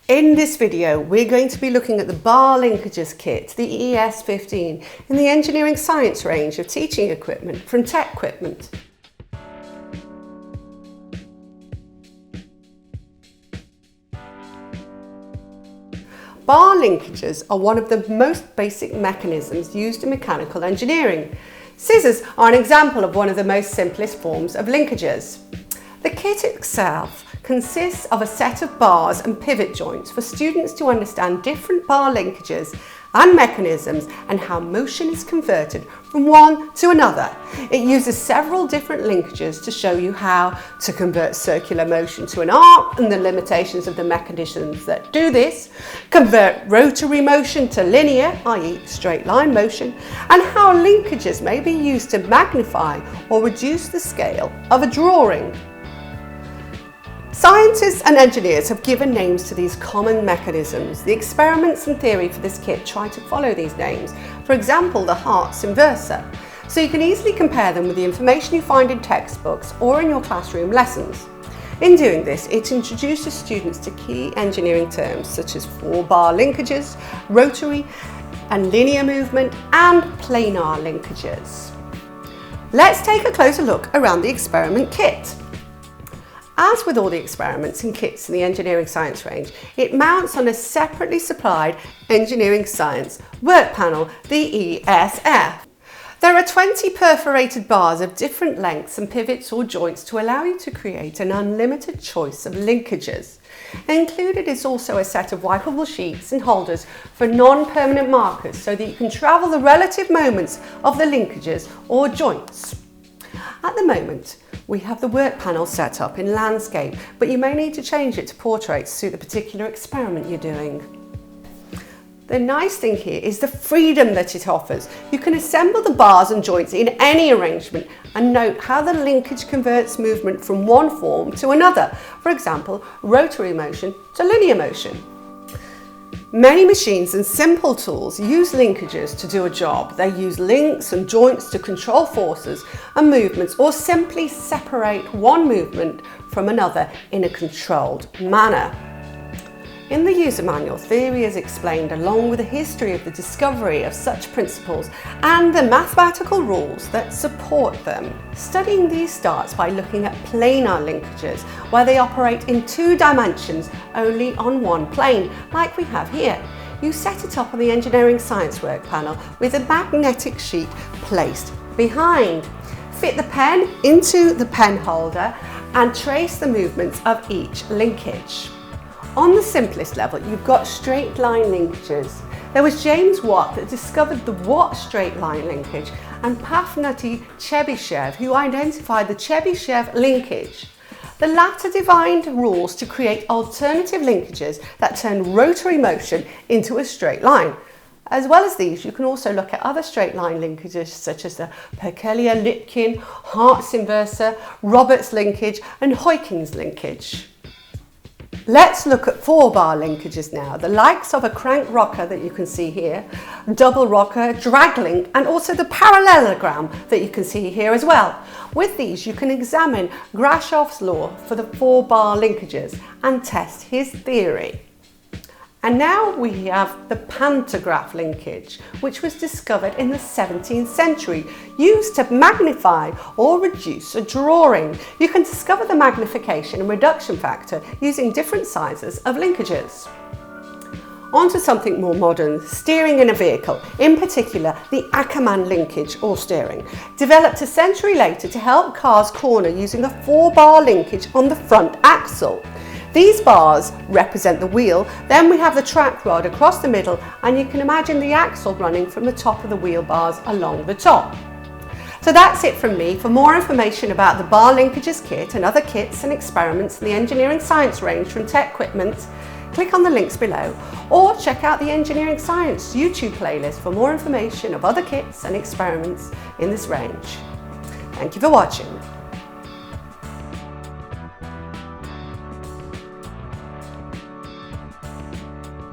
In this video, we're going to be looking at the Bar Linkages Kit, the ES15, in the engineering science range of teaching equipment from TecQuipment. Bar linkages are one of the most basic mechanisms used in mechanical engineering. Scissors are an example of one of the most simplest forms of linkages. The kit itself consists of a set of bars and pivot joints for students to understand different bar linkages and mechanisms and how motion is converted from one to another. It uses several different linkages to show you how to convert circular motion to an arc and the limitations of the mechanisms that do this, convert rotary motion to linear, i.e. straight line motion, and how linkages may be used to magnify or reduce the scale of a drawing. Scientists and engineers have given names to these common mechanisms. The experiments and theory for this kit try to follow these names. For example, the Harts Inversor. So you can easily compare them with the information you find in textbooks or in your classroom lessons. In doing this, it introduces students to key engineering terms such as 4-bar linkages, rotary and linear movement, and planar linkages. Let's take a closer look around the experiment kit. As with all the experiments and kits in the engineering science range, it mounts on a separately supplied engineering science work panel, the ESF. There are 20 perforated bars of different lengths and pivots or joints to allow you to create an unlimited choice of linkages. Included is also a set of wipeable sheets and holders for non-permanent markers so that you can travel the relative moments of the linkages or joints. At the moment, we have the work panel set up in landscape, but you may need to change it to portrait to suit the particular experiment you're doing. The nice thing here is the freedom that it offers. You can assemble the bars and joints in any arrangement and note how the linkage converts movement from one form to another. For example, rotary motion to linear motion. Many machines and simple tools use linkages to do a job. They use links and joints to control forces and movements or simply separate one movement from another in a controlled manner. In the user manual, theory is explained along with a history of the discovery of such principles and the mathematical rules that support them. Studying these starts by looking at planar linkages, where they operate in 2 dimensions only on one plane, like we have here. You set it up on the engineering science work panel with a magnetic sheet placed behind. Fit the pen into the pen holder and trace the movements of each linkage. On the simplest level, you've got straight line linkages. There was James Watt that discovered the Watt straight line linkage and Pafnuty Chebyshev who identified the Chebyshev linkage. The latter defined rules to create alternative linkages that turn rotary motion into a straight line. As well as these, you can also look at other straight line linkages such as the Perkelia-Lipkin, Harts Inversor, Roberts linkage and Huykins linkage. Let's look at 4-bar linkages now, the likes of a crank rocker that you can see here, double rocker, drag link, and also the parallelogram that you can see here as well. With these, you can examine Grashoff's law for the 4-bar linkages and test his theory. And now we have the Pantograph Linkage, which was discovered in the 17th century, used to magnify or reduce a drawing. You can discover the magnification and reduction factor using different sizes of linkages. On to something more modern, steering in a vehicle, in particular the Ackermann Linkage or steering, developed a century later to help cars corner using a 4-bar linkage on the front axle. These bars represent the wheel, then we have the track rod across the middle, and you can imagine the axle running from the top of the wheel bars along the top. So that's it from me. For more information about the Bar Linkages Kit and other kits and experiments in the engineering science range from TecQuipment, click on the links below or check out the Engineering Science YouTube playlist for more information of other kits and experiments in this range. Thank you for watching.